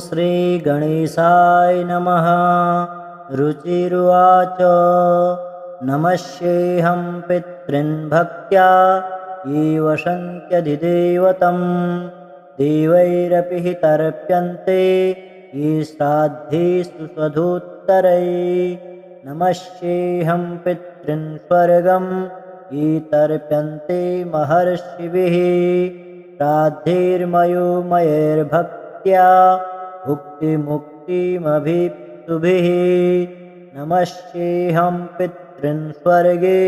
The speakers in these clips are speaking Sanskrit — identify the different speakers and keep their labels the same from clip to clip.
Speaker 1: श्रीगणेशाय नमः। रुचिरुवाच नमस्येऽहं पितॄन् भक्त्या ये वसन्त्यधिदेवतं देवैरपि हि तर्प्यन्ते ये श्राद्धेषु स्वधोत्तरैः। नमस्येऽहं पितॄन् स्वर्गं ये तर्प्यन्ते महर्षिभिः श्राद्धैर्मयोमयैर्भक्त्या भुक्तिमुक्तिमभीप्सुभिः। नमस्येऽहं पितॄन् स्वर्गे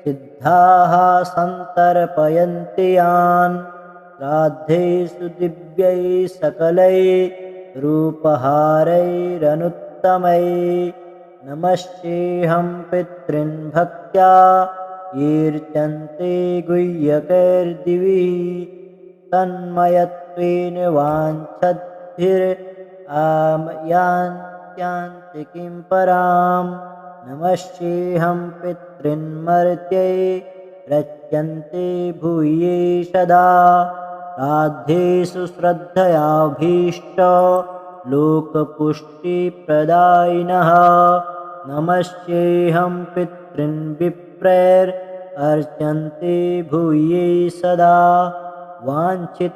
Speaker 1: सिद्धाः सन्तर्पयन्ति यान् श्राद्धेषु दिव्यैः सकलैः रूपहारैरनुत्तमैः। नमस्येऽहं पितॄन् भक्त्या ईर्त्यन्ते गुह्यकैर्दिवि तन्मयत्वेन वाञ्छद्भिरामयान्त्यान्ति किं परां। नमस्येऽहं पितॄन् मर्त्यै रच्यन्ते भूये सदा श्राद्धेषु श्रद्धयाभीष्ट लोकपुष्टिप्रदायिनः। नमस्येऽहं पितॄन् विप्रैरर्च्यन्ते भूये सदा वाञ्छिताभीष्टलाभाय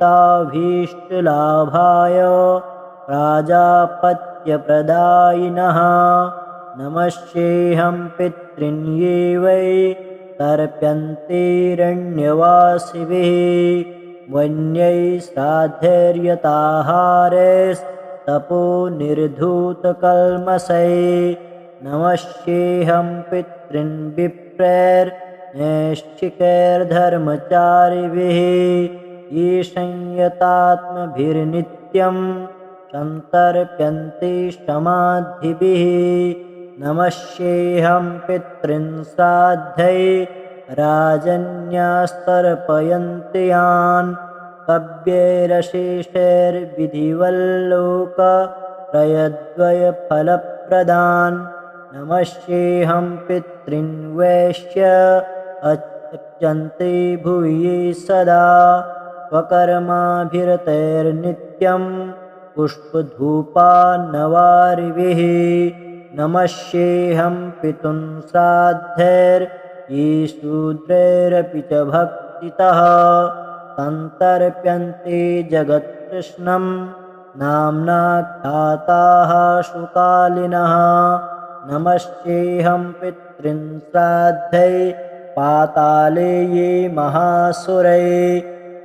Speaker 1: प्राजापत्यप्रदायिनः। नमस्येऽहं पितॄन् ये वै तर्प्यन्तेरण्यवासिभिः वन्यैः श्राद्धैर्यताहारैस्तपोनिर्धूतकल्मषैः। नमस्येऽहं पितॄन् विप्रैर्नैष्ठिकैर्धर्मचारिभिः ये संयतात्मभिर्नित्यं सन्तर्प्यन्ते समाधिभिः। नमस्येऽहं पितॄन् श्राद्धैर्राजन्यास्तर्पयन्ति यान् कव्यैरशेषैर्विधिवल्लोकत्रयद्वयफलप्रदान्। नमस्येऽहं पितॄन् वैश्य अर्च्यन्ते भूये सदा स्वकर्माभिरतैर्नित्यं पुष्पधूपान्नवारिभिः। नमस्येऽहं पितॄन् श्राद्धैर्ये शूद्रैरपि च भक्तितः सन्तर्प्यन्ते जगत्कृष्णं नाम्ना ख्याताः सुकालिनः। नमस्येऽहं पितॄन् श्राद्धैः पाताले ये महासुरैः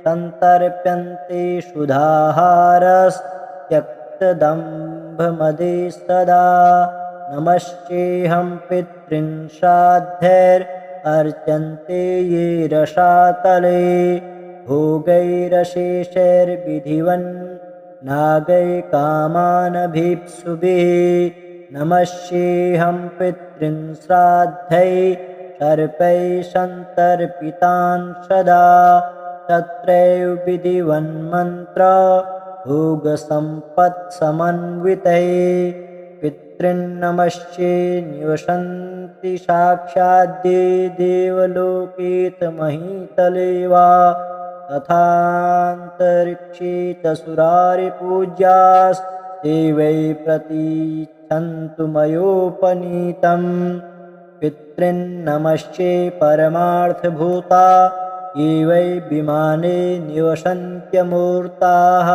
Speaker 1: सन्तर्प्यन्ते क्षुधाहारस्त्यक्तदम्भमदे सदा। नमस्येऽहं पितॄन् श्राद्धैरर्च्यन्ते ये रसातले भोगैरशेषैर्विधिवन्नागैकामानभीप्सुभिः। नमस्येऽहं पितॄन् श्राद्धैः सर्पैः सन्तर्पितान् सदा तत्रैव विधिवन्मन्त्र भोगसम्पत्समन्वितैः। पितॄन् नमस्ये निवसन्ति साक्षाद्ये देवलोके महीतले वा तथान्तरिक्षे च सुरारिपूज्यास्ते वै प्रतीच्छन्तु मयोपनीतम्। पितॄन् नमस्ये परमार्थभूता ये वै विमाने निवसन्त्यमूर्ताः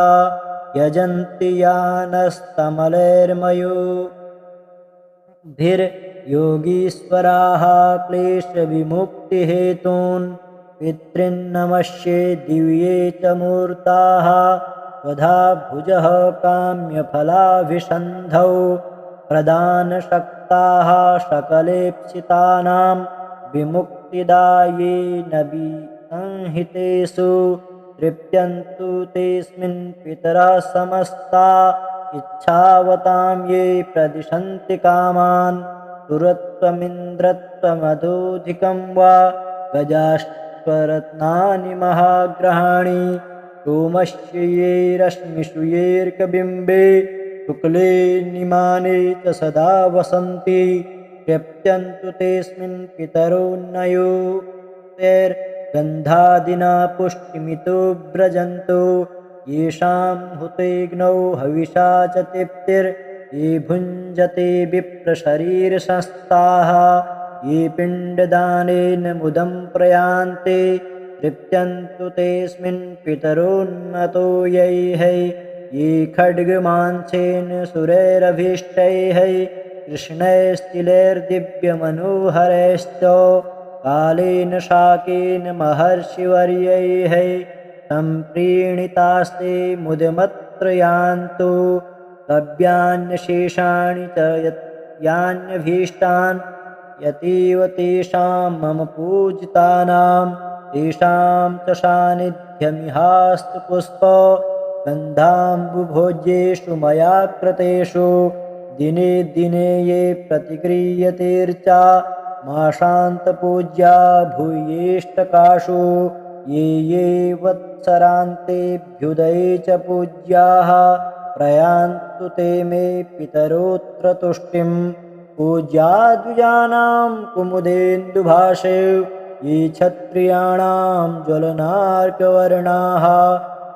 Speaker 1: यजन्ति यानस्तमलैर्मयोभिर्योगीश्वराः क्लेशविमुक्तिहेतून्। पितॄन् नमस्ये दिव्ये च मूर्ताः स्वधा भुजः काम्यफलाभिसन्धौ प्रदानशक्ताः सकलेप्सितानां विमुक्तिदायेन विसंहितेषु तृप्यन्तु तेऽस्मिन् पितरः समस्ता इच्छावतां ये प्रदिशन्ति कामान्। सुरत्वमिन्द्रत्वमधोधिकं वा गजाश्वरत्नानि महाग्रहाणि सोमस्य ये रश्मिषु येऽर्कबिम्बे शुक्ले निमाने च सदा वसन्ति तृप्यन्तु तेऽस्मिन् पितरोऽन्नयोतैर्गन्धादिना पुष्टिमितो व्रजन्तु येषां हुतेग्नौ हविषा च तृप्तिर् ये भुञ्जते विप्रशरीरसंस्थाः ये पिण्डदानेन मुदं प्रयान्ते तृप्यन्तु तेऽस्मिन् पितरोन्नतो यैः ये खड्गमांसेन सुरैरभीष्टैः कृष्णैस्तिलैर्दिव्यमनोहरैश्च कालेन शाकेन महर्षिवर्यैः सम्प्रीणितास्ते मुदमत्र यान्तु कव्यान्यशेषाणि च यान्यभीष्टान् यतीव तेषां मम पूजितानां तेषां च सान्निध्यमिहास्तु पुष्प गन्धाम्बुभोज्येषु मया कृतेषु दिने दिने ये प्रतिक्रियतेर्चा माशान्तपूज्या भूयेष्टकाशु ये वत्सरान्तेऽभ्युदये च पूज्याः प्रयान्तु ते मे पितरोऽत्र तुष्टिं पूज्या द्विजानां कुमुदेन्दुभाषे ये क्षत्रियाणां ज्वलनार्कवर्णाः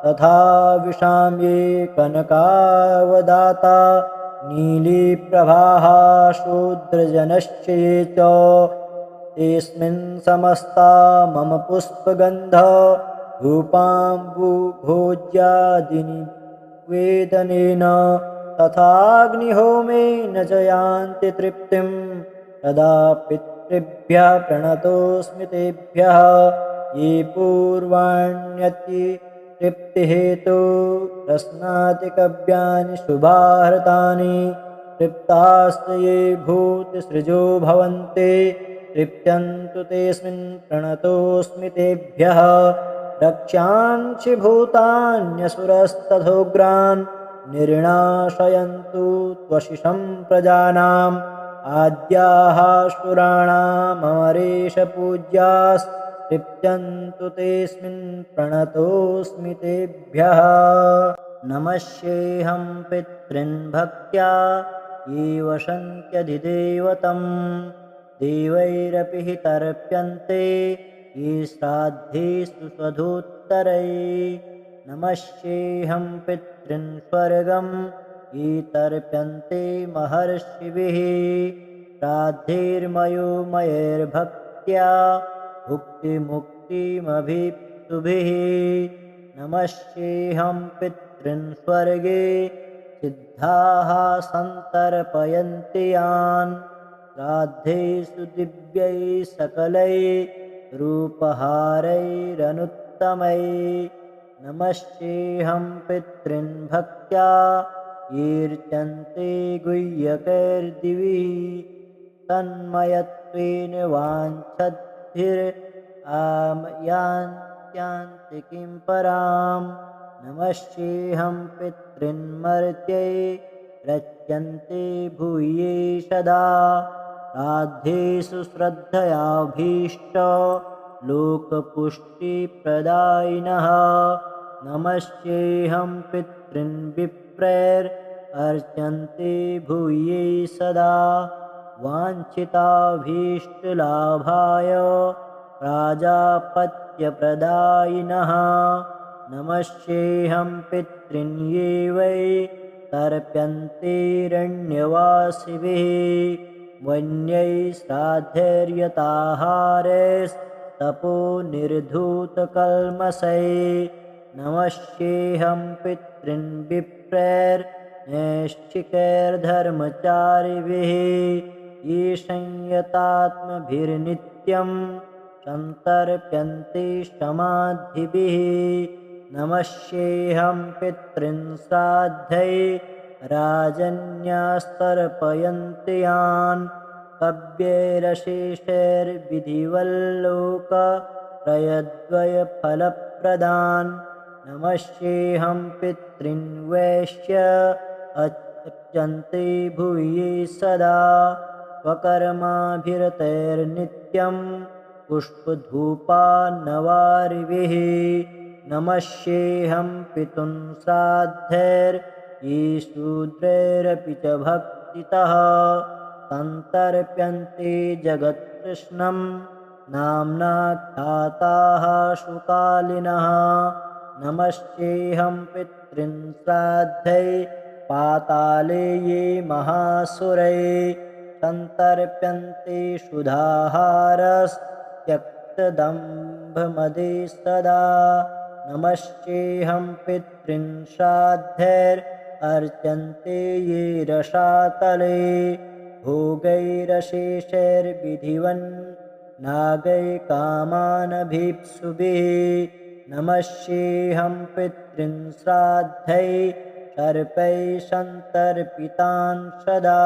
Speaker 1: तथा विशां ये कनकावदाता नीलीप्रभाः शूद्रजनश्च ये च तेऽस्मिन् समस्ता मम पुष्पगन्ध धूपाम्बुभोज्यादिनिवेदनेन तथाग्निहोमेन च यान्ति तृप्तिं तदा पितृभ्यः प्रणतोऽस्मि तेभ्यः ये पूर्वाण्यति तृप्तिहेतु रस्नातिकव्यानि शुभाहृतानि तृप्तास्त ये भूतिसृजो भवन्ति तृप्यन्तु तेऽस्मिन् प्रणतोऽस्मि तेभ्यः रक्ष्यांसि भूतान्यसुरस्तथोग्रान् निर्णाशयन्तु त्वशिषं प्रजानाम् आद्याः सुराणाममरेशपूज्यास्तृप्यन्तु तेऽस्मिन् प्रणतोऽस्मि तेभ्यः नमस्येऽहं पितॄन् भक्त्या ये वसन्त्यधिदेवतं देवैरपि हि तर्प्यन्ते ये श्राद्धेषु स्वधोत्तरैः नमस्येऽहं पितॄन् स्वर्गं ये तर्प्यन्ते महर्षिभिः श्राद्धैर्मयोमयैर्भक्त्या भुक्तिमुक्तिमभिप्तुभिः नमस्येऽहं पितॄन् स्वर्गे सिद्धाः सन्तर्पयन्ति यान् श्राद्धेषु दिव्यैः सकलैः रूपहारैरनुत्तमैः नमस्येऽहं पितॄन् भक्त्या येऽर्चन्ते गुह्यकैर्दिवि तन्मयत्वेन वाञ्छद्भिर्यान्त्यान्ति किं परां नमस्येऽहं पितॄन् मर्त्यैः रच्यन्ते भूये सदा श्राद्धेषु श्रद्धयाभीष्ट लोकपुष्टिप्रदायिनः नमस्येऽहं पितॄन् विप्रैरर्चन्ते भूये सदा वाञ्छिताभीष्टलाभाय प्राजापत्यप्रदायिनः नमस्येऽहं पितॄन् ये वै तर्प्यन्तेरण्यवासिभिः वन्यैः श्राद्धैर्यताहारैस्तपो निर्धूतकल्मषैः नमस्येऽहं पितॄन् विप्रैर्नैष्ठिकैर्धर्मचारिभिः ये संयतात्मभिर्नित्यं सन्तर्प्यन्ते समाधिभिः नमस्येऽहं पितॄन् श्राद्धैः राजन्यास्तर्पयन्ति यान् कव्यैरशेषैर्विधिवल्लोकत्रयद्वयफलप्रदान् नमस्येऽहं पितॄन् वैश्य अर्चन्ते भूये सदा स्वकर्माभिरतैर्नित्यं पुष्पधूपान्नवारिभिः नमस्येऽहं पितॄन् श्राद्धैर्ये शूद्रैरपि च भक्तितः सन्तर्प्यन्ते जगत्कृष्णं नाम्ना ख्याताः सुकालिनः नमश्चेऽहं पितॄन् श्राद्धै पाताले ये महासुरै सन्तर्प्यन्ते क्षुधाहारस्त्यक्तदम्भमदे सदा नमश्चेऽहं पितॄन् श्राद्धैरर्च्यन्ते ये रसातले भोगैरशेषैर्विधिवन् नागैकामानभीप्सुभिः नमश्चेऽहं पितॄन् श्राद्धै सर्पैः सन्तर्पितान् सदा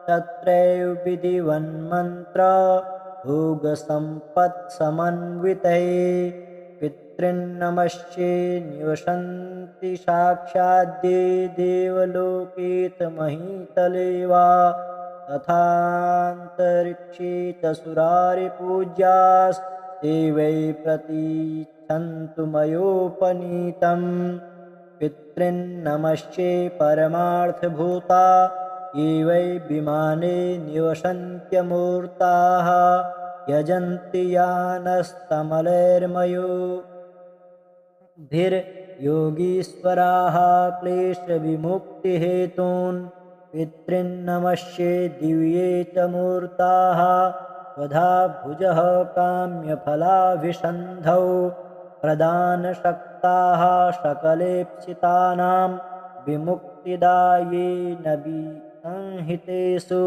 Speaker 1: तत्रैव विधिवन्मन्त्र भोगसम्पत्समन्वितैः पितॄन्नमश्चे निवसन्ति साक्षाद्ये देवलोकेतमहीतले वा तथान्तरिक्षे च सुरारिपूज्यास्ते वै प्रतीच्छन्तु मयोपनीतम् पितॄन्नमश्चे परमार्थभूता ये वै विमाने निवसन्त्यमूर्ताः यजन्ति यानस्तमलैर्मयोभिर्योगीश्वराः क्लेशविमुक्तिहेतून् पितॄन्नमश्ये दिव्ये च मूर्ताः स्वधा भुजः काम्यफलाभिसन्धौ प्रदानशक्ताः सकलेप्सितानां विमुक्तिदाये नबीसंहितेषु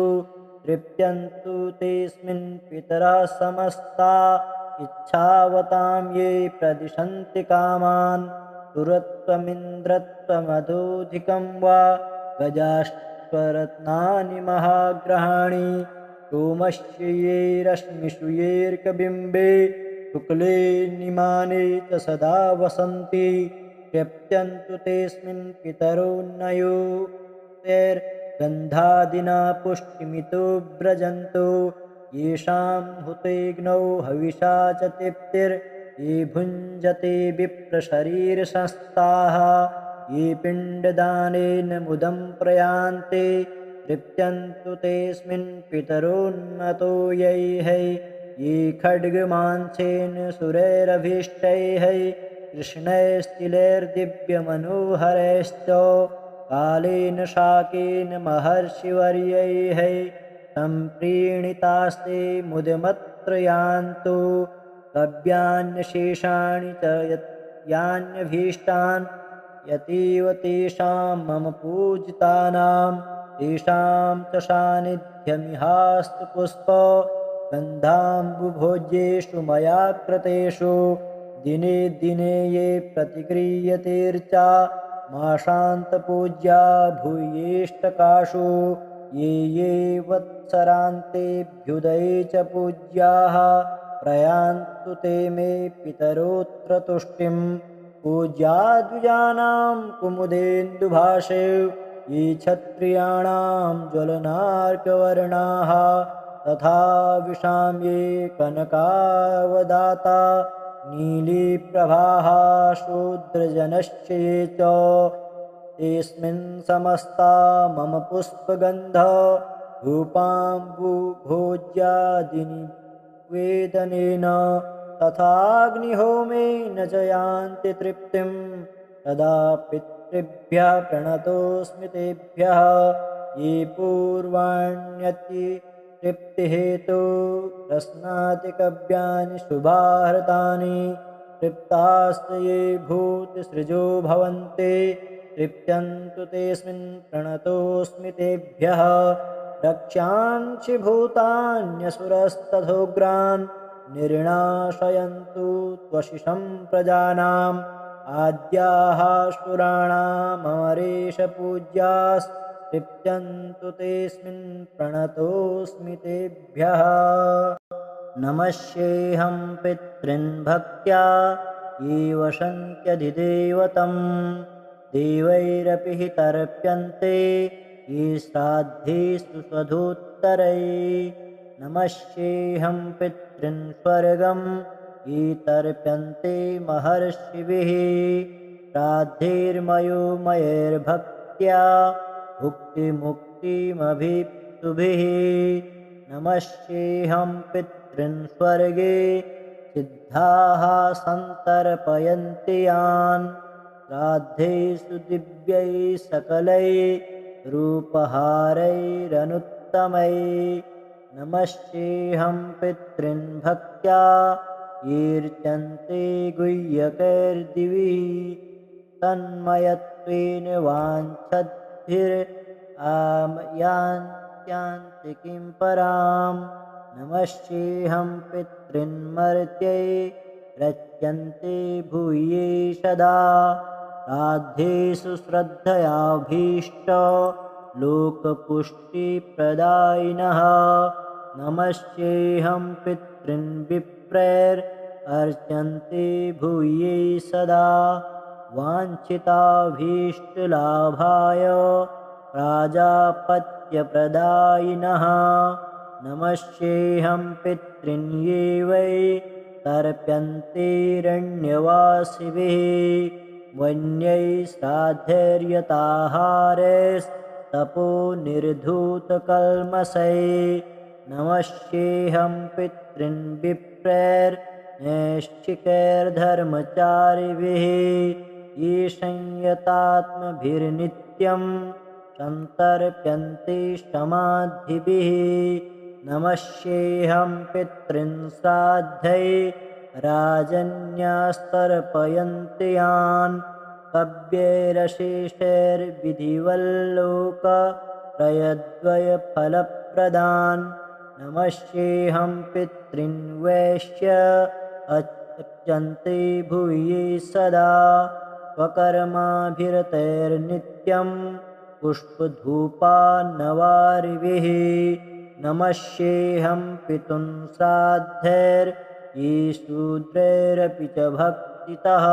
Speaker 1: तृप्यन्तु तेऽस्मिन् पितरः समस्ता इच्छावतां ये प्रदिशन्ति कामान् सुरत्वमिन्द्रत्वमधोऽधिकं वा गजाश्वरत्नानि महाग्रहाणि सोमस्य ये रश्मिषु येऽर्कबिम्बे शुक्ले निमाने च सदा वसन्ति तृप्यन्तु तेऽस्मिन् पितरोन्नयोर्गन्धादिना पुष्टिमितो व्रजन्तो येषां हुतेऽग्नौ हविषा च तृप्तिर्ये भुञ्जते विप्रशरीरसंस्थाः ये पिण्डदानेन मुदं प्रयान्ते तृप्यन्तु तेऽस्मिन् पितरोन्नतो यैः ये खड्गमांसेन सुरैरभीष्टैः कृष्णैस्तिलैर्दिव्यमनोहरैश्च कालेन शाकेन महर्षिवर्यैः सम्प्रीणितास्ते मुदमत्र यान्तु कव्यान्यशेषाणि च यान्यभीष्टान् यतीव तेषां मम पूजितानां तेषां च सान्निध्यमिहास्तु पुष्प गन्धाम्बुभोज्येषु मया कृतेषु दिने दिने ये प्रतिक्रियतेर्चा माशान्तपूज्या भूयेष्टकाशु ये ये वत्सरान्तेऽभ्युदये च पूज्याः प्रयान्तु ते मे पितरोऽत्र तुष्टिं पूज्या द्विजानां कुमुदेन्दुभाषे ये क्षत्रियाणां ज्वलनार्कवर्णाः तथा विशां ये कनकावदाता नीलीप्रभाः शूद्रजनश्च ये च तेऽस्मिन् समस्ता मम पुष्पगन्ध धूपाम्बुभोज्यादिनिवेदनेन तथाग्निहोमेन च यान्ति तृप्तिं तदा पितृभ्यः प्रणतोऽस्मि तेभ्यः ये पूर्वाण्यतितृप्तिहेतो रस्नातिकव्यानि शुभाहृतानि तृप्तास्त ये भूतिसृजो भवन्ते तृप्यन्तु तेऽस्मिन् प्रणतोऽस्मि तेभ्यः रक्ष्यांसि भूतान्यसुरस्तथोग्रान् निर्णाशयन्तु त्वशिषं प्रजानाम् आद्याः शुराणाममरेशपूज्यास्तृप्यन्तु तेऽस्मिन् प्रणतोऽस्मि तेभ्यः नमस्येऽहं पितॄन् भक्त्या ये वसन्त्यधिदेवतं देवैरपि हि तर्प्यन्ते ये श्राद्धेषु स्वधोत्तरैः नमस्येऽहं पितॄन् स्वर्गं ये तर्प्यन्ते महर्षिभिः श्राद्धैर्मयोमयैर्भक्त्या भुक्तिमुक्तिमभीप्सुभिः नमस्येऽहं पितॄन् स्वर्गे सिद्धाः सन्तर्पयन्ति यान् श्राद्धेषु दिव्यैः सकलैः रूपहारैरनुत्तमैः नमस्येऽहं पितॄन् भक्त्या ईर्ष्यन्ते गुह्यकैर्दिवि तन्मयत्वेन वाञ्छद्भिर्यान्त्यान्ति किं पराम् नमस्येऽहं पितॄन् मर्त्यै रच्यन्ते भूये सदा श्राद्धेषु श्रद्धयाभीष्ट लोकपुष्टिप्रदायिनः नमस्येऽहं पितॄन् विप्रैरर्च्यन्ते भूये सदा वाञ्छिताभीष्टलाभाय प्राजापत्यप्रदायिनः नमस्येऽहं पितॄन् ये वै तर्प्यन्तेरण्यवासिभिः वन्यैः श्राद्धैर्यताहारैस्तपो निर्धूतकल्मषैः नमस्येऽहं पितॄन् विप्रैर्नैष्ठिकैर्धर्मचारिभिः ये संयतात्मभिर्नित्यं सन्तर्प्यन्ते समाधिभिः नमस्येऽहं पितॄन् श्राद्धैः राजन्यास्तर्पयन्ति यान् कव्यैरशेषैर्विधिवल्लोकत्रयद्वयफलप्रदान् नमस्येऽहं पितॄन् वैश्य अर्च्यन्ते भूये सदा स्वकर्माभिरतैर्नित्यं पुष्पधूपान्नवारिभिः नमस्येऽहं पितॄन् श्राद्धैर्ये शूद्रैरपि च भक्तितः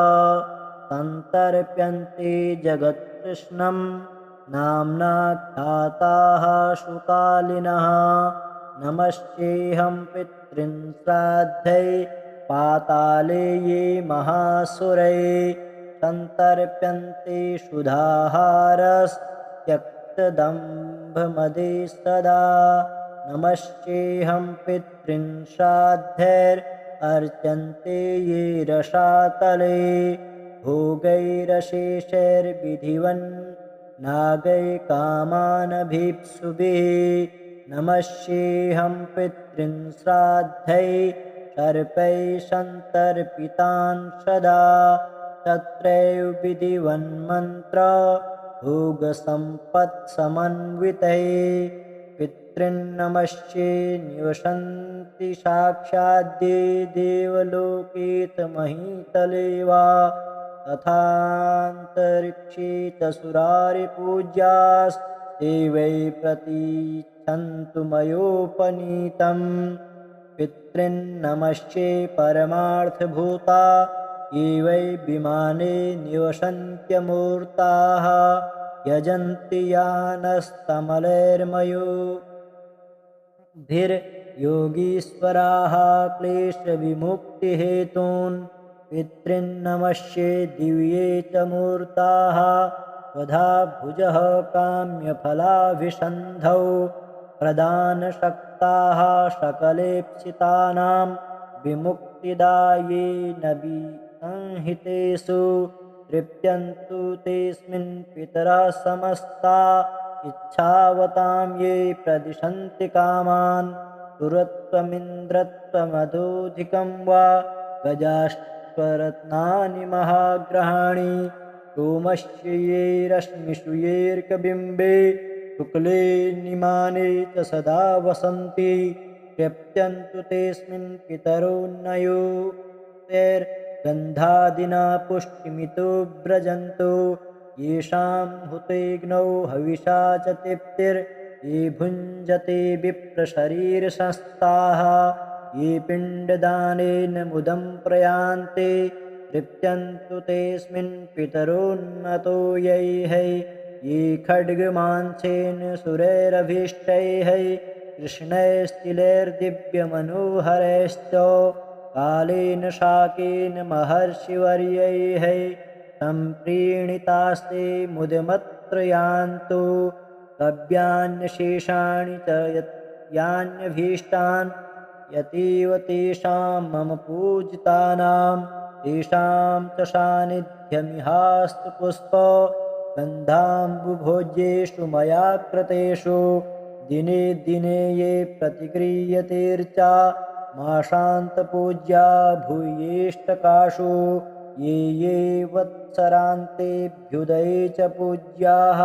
Speaker 1: सन्तर्प्यन्ते जगत्कृष्णं नाम्ना ख्याताः सुकालिनः नमस्येऽहं पितॄन् श्राद्धैः पाताले ये महासुरैः सन्तर्प्यन्ते क्षुधाहारस्त्यक्तदम्भमदे सदा नमस्येऽहं पितॄन् श्राद्धैरर्च्यन्ते ये रसातले भोगैरशेषैर्विधिवन्नागैकामानभीप्सुभिः नमस्येऽहं पितॄन् श्राद्धैः सर्पैः सन्तर्पितान् सदा तत्रैव विधिवन्मन्त्र भोगसम्पत्समन्वितैः पितॄन् नमस्ये निवसन्ति साक्षाद्ये देवलोकेतमहीतले वा तथान्तरिक्षे च सुरारिपूज्यास्ते वै प्रतीच्छन्तु मयोपनीतम् पितॄन् नमस्ये परमार्थभूता ये वै विमाने निवसन्त्यमूर्ताः यजन्ति यानस्तमलैर्मयोभिर्योगीश्वराः क्लेशविमुक्तिहेतून् पितॄन् नमस्ये दिव्ये च मूर्ताः स्वधा भुजः काम्यफलाभिसन्धौ प्रदानशक्ताः सकलेप्सितानां विमुक्तिदाये नबीसंहितेषु तृप्यन्तु तेऽस्मिन् पितरः समस्ता इच्छावतां ये प्रदिशन्ति कामान् सुरत्वमिन्द्रत्वमधोधिकं वा गजाश्वरत्नानि महाग्रहाणि सोमस्य ये रश्मिषु येऽर्कबिम्बे शुक्ले निमाने च सदा वसन्ति तृप्यन्तु तेऽस्मिन् पितरोन्नयोतैर्गन्धादिना पुष्टिमितो व्रजन्तु येषां हुतेऽग्नौ हविषा च तृप्तिर्ये भुञ्जते विप्रशरीरसंस्थाः ये पिण्डदानेन मुदं प्रयान्ते तृप्यन्तु तेऽस्मिन् पितरोन्नतो यैः ये खड्गमांसेन सुरैरभीष्टैः कृष्णैस्तिलैर्दिव्यमनोहरैश्च कालेन शाकेन महर्षिवर्यैः सम्प्रीणितास्ते मुदमत्र यान्तु कव्यान्यशेषाणि च यान्यभीष्टान् यतीव तेषां मम पूजितानां तेषां च सान्निध्यमिहास्तु पुष्प गन्धाम्बुभोज्येषु मया कृतेषु दिने दिने ये प्रतिगृह्यतेर्चा माशान्तपूज्या भूयेष्टकाशु ये ये वत्सरान्तेऽभ्युदये च पूज्याः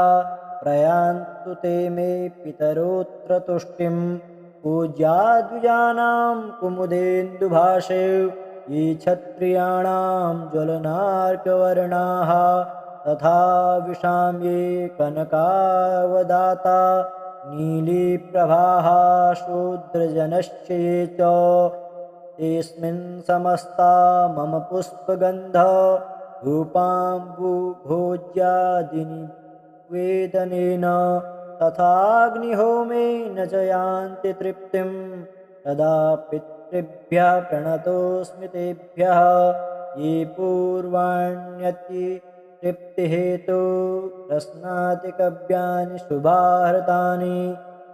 Speaker 1: प्रयान्तु ते मे पितरोऽत्र तुष्टिं पूज्या द्विजानां कुमुदेन्दुभाषे ये क्षत्रियाणां ज्वलनार्कवर्णाः तथा विशां ये कनकावदाता नीलीप्रभाः शूद्रजनश्च ये च तेऽस्मिन् समस्ता मम पुष्पगन्ध धूपाम्बुभोज्यादिनिवेदनेन तथाग्निहोमेन च यान्ति तृप्तिं तदा पितृभ्यः प्रणतोऽस्मि तेभ्यः ये पूर्वाण्यतितृप्तिहेतु रसनातिकव्यानि शुभाहृतानि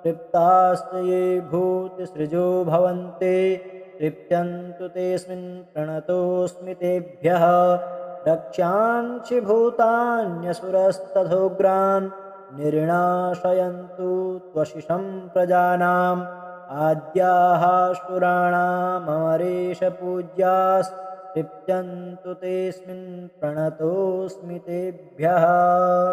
Speaker 1: तृप्तास्त ये भूतिसृजो भवन्ति तृप्यन्तु तेऽस्मिन् प्रणतोऽस्मि तेभ्यः रक्ष्यांसि भूतान्यसुरस्तथोग्रान् निर्णाशयन्तु त्वशिषं प्रजानाम् आद्याः सुराणाममरेशपूज्यास्तृप्यन्तु तेऽस्मिन् प्रणतोऽस्मि तेभ्यः।